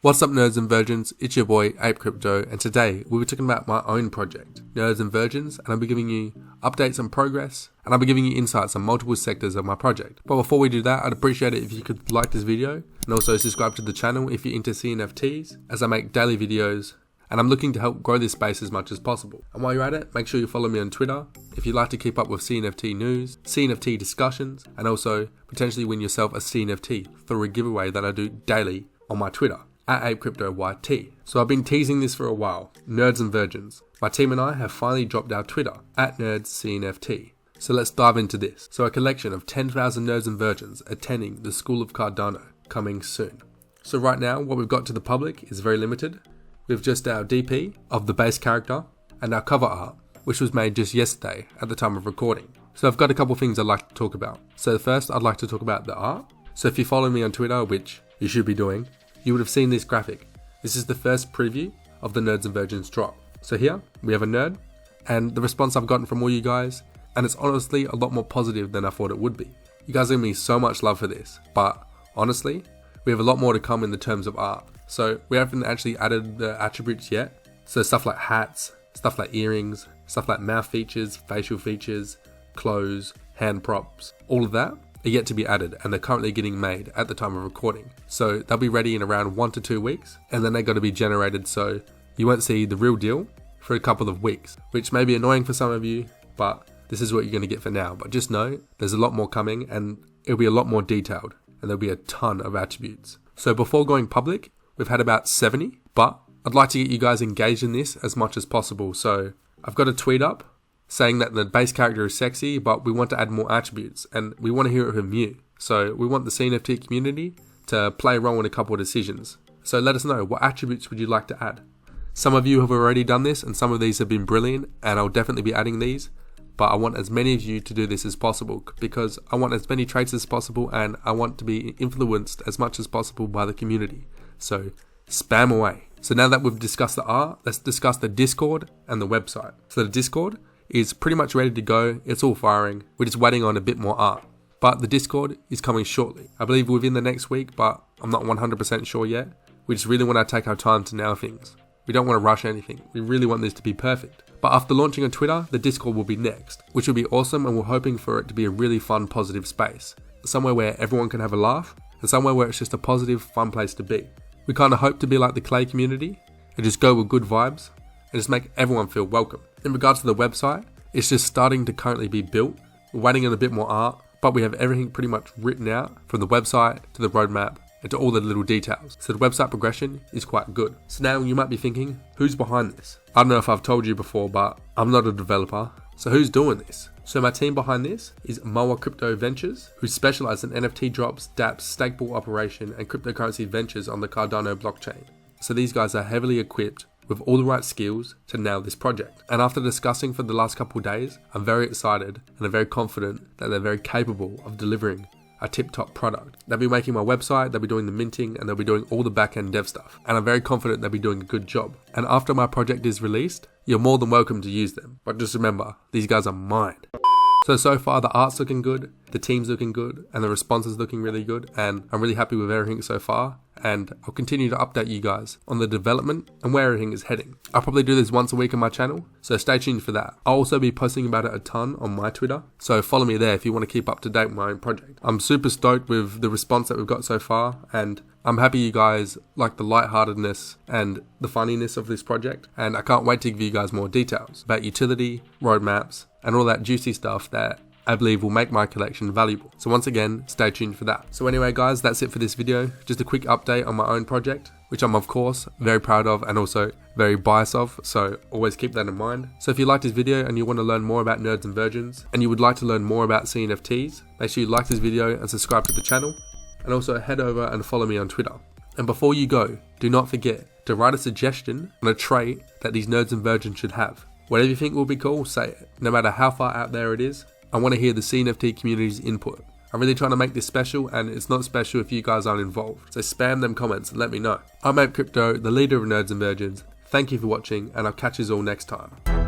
What's up, nerds and virgins? It's your boy APE Crypto, and today we'll be talking about my own project, Nerds and Virgins, and I'll be giving you updates on progress, and I'll be giving you insights on multiple sectors of my project. But before we do that, I'd appreciate it if you could like this video and also subscribe to the channel if you're into CNFTs, as I make daily videos and I'm looking to help grow this space as much as possible. And while you're at it, make sure you follow me on Twitter if you'd like to keep up with CNFT news, CNFT discussions, and also potentially win yourself a CNFT through a giveaway that I do daily on my Twitter at APE Crypto YT. So I've been teasing this for a while, Nerds and Virgins. My team and I have finally dropped our Twitter at Nerds CNFT. So let's dive into this. So a collection of 10,000 nerds and virgins attending the School of Cardano coming soon. So right now, what we've got to the public is very limited. We've just our DP of the base character and our cover art, which was made just yesterday at the time of recording. So I've got a couple things I'd like to talk about. So first, I'd like to talk about the art. So if you follow me on Twitter, which you should be doing, you would have seen this graphic. This is the first preview of the Nerds and Virgins drop. So here we have a nerd, and the response I've gotten from all you guys, and it's honestly a lot more positive than I thought it would be. You guys give me so much love for this, but honestly, we have a lot more to come in the terms of art. So we haven't actually added the attributes yet. So stuff like hats, stuff like earrings, stuff like mouth features, facial features, clothes, hand props, all of that are yet to be added, and they're currently getting made at the time of recording. So they'll be ready in around 1 to 2 weeks, and then they're going to be generated, so you won't see the real deal for a couple of weeks, which may be annoying for some of you, but this is what you're going to get for now. But just know there's a lot more coming, and it'll be a lot more detailed, and there'll be a ton of attributes. So before going public, we've had about 70, but I'd like to get you guys engaged in this as much as possible. So I've got a tweet up saying that the base character is sexy, but we want to add more attributes, and we want to hear it from you. So we want the CNFT community to play a role in a couple of decisions. So let us know, what attributes would you like to add? Some of you have already done this, and some of these have been brilliant, and I'll definitely be adding these. But I want as many of you to do this as possible, because I want as many traits as possible, and I want to be influenced as much as possible by the community. So spam away. So now that we've discussed the art, let's discuss the Discord and the website. So the Discord is pretty much ready to go. It's all firing. We're just waiting on a bit more art. But the Discord is coming shortly. I believe within the next week, but I'm not 100% sure yet. We just really want to take our time to nail things. We don't want to rush anything. We really want this to be perfect. But after launching on Twitter, the Discord will be next, which will be awesome, and we're hoping for it to be a really fun, positive space. Somewhere where everyone can have a laugh, and somewhere where it's just a positive, fun place to be. We kind of hope to be like the Clay community and just go with good vibes and just make everyone feel welcome. In regards to the website, it's just starting to currently be built. We're waiting on a bit more art, but we have everything pretty much written out, from the website to the roadmap and to all the little details. So the website progression is quite good. So now you might be thinking, who's behind this? I don't know if I've told you before, but I'm not a developer. So who's doing this? So my team behind this is APE Crypto Ventures, who specialize in NFT drops, dApps, stake pool operation, and cryptocurrency ventures on the Cardano blockchain. So these guys are heavily equipped with all the right skills to nail this project. And after discussing for the last couple of days, I'm very excited and I'm very confident that they're very capable of delivering a tip-top product. They'll be making my website, they'll be doing the minting, and they'll be doing all the back-end dev stuff. And I'm very confident they'll be doing a good job. And after my project is released, you're more than welcome to use them. But just remember, these guys are mine. So far the art's looking good, the team's looking good, and the response is looking really good, and I'm really happy with everything so far, and I'll continue to update you guys on the development and where everything is heading. I'll probably do this once a week on my channel, so stay tuned for that. I'll also be posting about it a ton on my Twitter, so follow me there if you want to keep up to date with my own project. I'm super stoked with the response that we've got so far, and I'm happy you guys like the lightheartedness and the funniness of this project, and I can't wait to give you guys more details about utility, roadmaps, and all that juicy stuff that I believe will make my collection valuable. So once again, stay tuned for that. So anyway guys, that's it for this video. Just a quick update on my own project, which I'm of course very proud of and also very biased of, so always keep that in mind. So if you liked this video and you want to learn more about Nerds and Virgins, and you would like to learn more about CNFTs, make sure you like this video and subscribe to the channel, and also head over and follow me on Twitter. And before you go, do not forget to write a suggestion on a trait that these Nerds and Virgins should have. Whatever you think will be cool, say it. No matter how far out there it is, I want to hear the CNFT community's input. I'm really trying to make this special, and it's not special if you guys aren't involved. So spam them comments and let me know. I'm APE Crypto, the leader of Nerds and Virgins. Thank you for watching, and I'll catch you all next time.